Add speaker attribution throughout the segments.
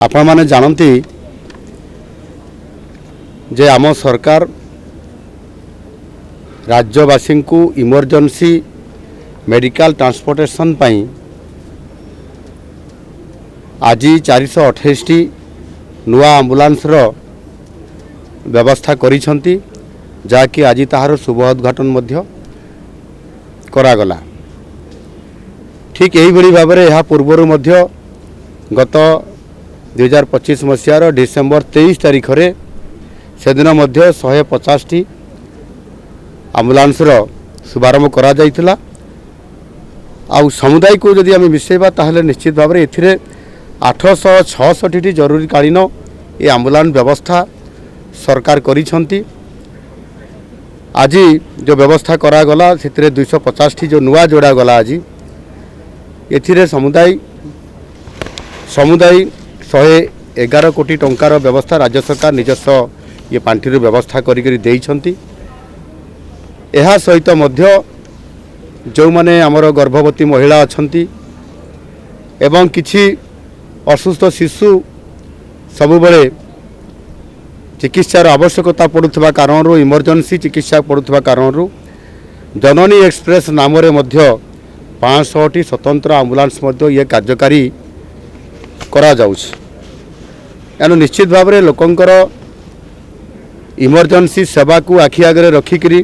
Speaker 1: आपण माने जानती जे आम सरकार राज्यवासी को इमरजेंसी मेडिकल ट्रांसपोर्टेशन पाई आज 428 नुआ आम्बुलांस व्यवस्था करिसेंती जाकि आज ताहार शुभ उद्घाटन मध्य करागला। ठीक यही भली भाव में यह पूर्वर मध्य गत 2025 मसीहार डिसेम्बर 23 तारीख रे से दिन मध्य 150 आम्बुलांस शुभारंभ करा जाइथिला। आउ समुदाय को जदि आम मिसेबा ताहले निश्चित भाव में एथिरे 866 जरूरीकालीन ये आम्बुलांस व्यवस्था सरकार करिसेंती। आज जो व्यवस्था करागला से 250 जो नुआ जोड़ा गला आज एथिरे समुदाय 111 कोटी टंकार व्यवस्था राज्य सरकार निजस्व ये पांठी व्यवस्था करी देइछंती। एहा सहित मध्य जो माने आमर गर्भवती महिला अछंती एवं किछि असुस्थ शिशु सबुबले चिकित्सार आवश्यकता पड़ुवा कारण इमरजेंसी चिकित्सा पड़ुवा कारण जननी एक्सप्रेस नाम रे मध्य 500 स्वतंत्र आम्बुलांस मध्य ये कार्यकारी करा जाउछ। एनु निश्चित भाव में लोकंकर इमरजेंसी सेवा को आखि आगे रखिकरी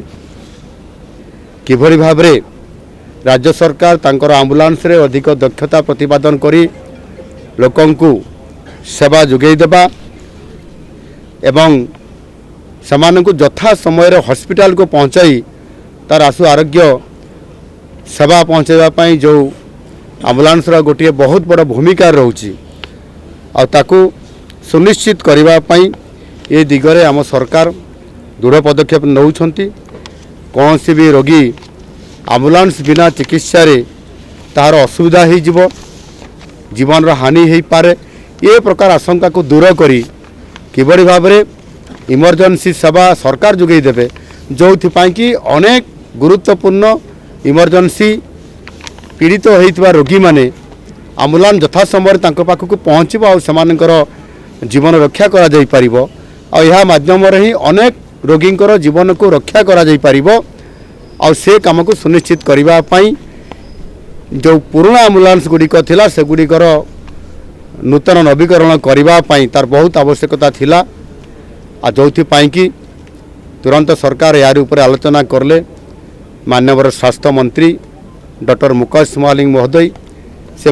Speaker 1: किभली भाव में राज्य सरकार तांकर आम्बुलांस रे अधिक दक्षता प्रतिपादन करी लोकंकु सेवा जोगई देबा एवं समानकु यथा समय हॉस्पिटल को पहुंचाई तार आशु आरोग्य सेवा पहुंचाइबा जो आम्बुलांस गोटे बहुत बड़ भूमिका रोची आ ताकू सुनिश्चित करने ये दिगरे आम सरकार दृढ़ पदक्षेप नौछंती। कौन सी भी रोगी आम्बुलांस बिना चिकित्सा रे तार असुविधा हो जीवन हानि हो पारे ये प्रकार आशंका को दूर करी किभली भाव में इमरजेंसी सेवा सरकार जोगई देवे जो कि अनेक गुरुत्वपूर्ण इमरजेंसी पीड़ित होइतबा रोगी माने आम्बुलांस यथा समय पाखक पहुँचब और जीवन रक्षा करा जाई परिबो और यह माध्यम ही अनेक रोगींकर जीवन को रक्षा करा जाई परिबो और से काम को सुनिश्चित करबा पई जो पुराना आम्बुलांस गुड़िक थिला से गुड़िकर नूतन नवीकरण करबा पई तार बहुत आवश्यकता थिला आ जोथि पई कि तुरंत सरकार यार ऊपर आलोचना करले। माननीय स्वास्थ्य मंत्री डॉक्टर मुकेश महालिंग महोदय से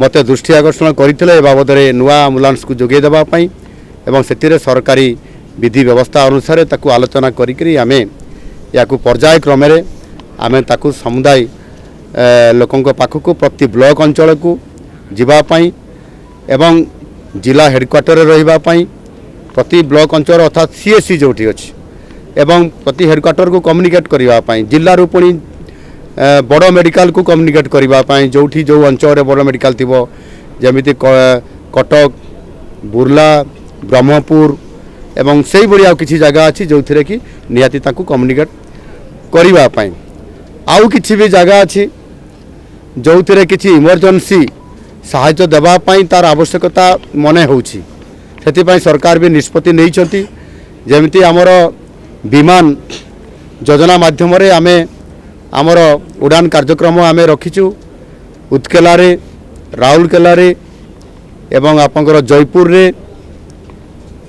Speaker 1: मते दृष्टि आकर्षण करते बाबद नुआ आम्बुलांस को जोगे देवाई एवं से सरकारी विधि व्यवस्था अनुसार ताकू आलोचना करी आमे याकू पर्याय क्रम आमे ताकू समुदाय लोकों पाखक प्रति ब्लॉक अंचल को जीवाई एवं जिला हेडक्वार्टर रही प्रति ब्लॉक अंचल अर्थात सीएससी जोटी अच्छी एवं प्रति हेडक्वार्टर को कम्युनिकेट करने जिलू पुणी बड़ मेडिकल को कम्युनिकेट करने जो जो अंचल बड़ मेडिकल थी जमीती कटक बुर्ला ब्रह्मपुर एवं से भाई आउ किसी जगह अच्छी जो थे कि निहाती ताकू कम्युनिकेट करने आउ किसी भी जगह अच्छी जो थे कि इमरजेंसी साहाय्य देवाई तार आवश्यकता मने होउछि से सरकार भी निष्पत्ति नहीं जमीती आमर विमान योजना माध्यम आमे आमर उड़ान कार्यक्रम आम रखीचु उत्केला राउरकेला एवं आपंकर जयपुर रे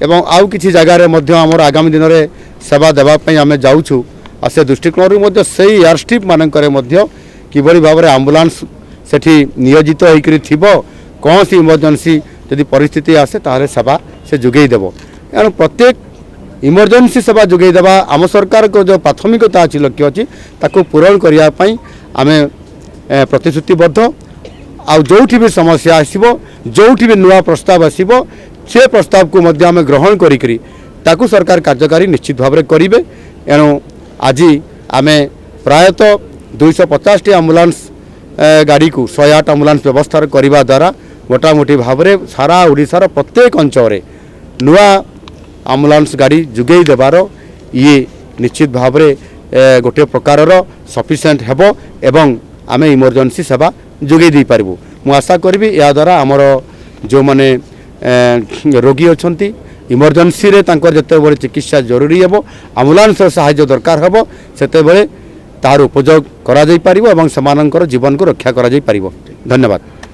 Speaker 1: एवं आउ किसी जगार आमर आगामी दिन में सेवा देवाई आम जाऊँ आ से दृष्टिकोण से एयरस्ट्रिप मानकर किभली भाव में आम्बुलांस सेठी नियोजित होकर कौन सी इमरजेंसी यदि परिस्थिति आसे ताहले सेवा से जोगई देव। एणु प्रत्येक इमरजेंसी सेवा जोगई देवा आम सरकार को जो प्राथमिकता अच्छी लक्ष्य अच्छी ताको पूरण करने आम प्रतिश्रुतिबद्ध आ जोठी भी समस्या आसब जोठी भी नुआ प्रस्ताव आसब से प्रस्ताव को मध्य आम ग्रहण करी ताकू सरकार कार्यकारी निश्चित भाव में करेंगे। एणु आज आम प्रायतः 250 आम्बुलांस गाड़ी को 108 आम्बुलांस व्यवस्था करने द्वारा मोटामोटी भाव में सारा ओडिशार प्रत्येक अंचल नुआ आम्बुलांस गाड़ी जोगई देवार ये निश्चित भाव में गोटे प्रकार सफिशिएंट हेबो एवं आमे इमरजेंसी सेवा जोगई दे पारिबु। मु आशा करबी या द्वारा आमर जो माने रोगी अछंती इमरजेंसी रे तांकर जते चिकित्सा जरूरी हेबो एम्बुलेंस सहायता दरकार हेबो सेते तार उपयोग करा जाई परिबो एवं समानंकर जीवन को रक्षा करा जाई परिबो। धन्यवाद।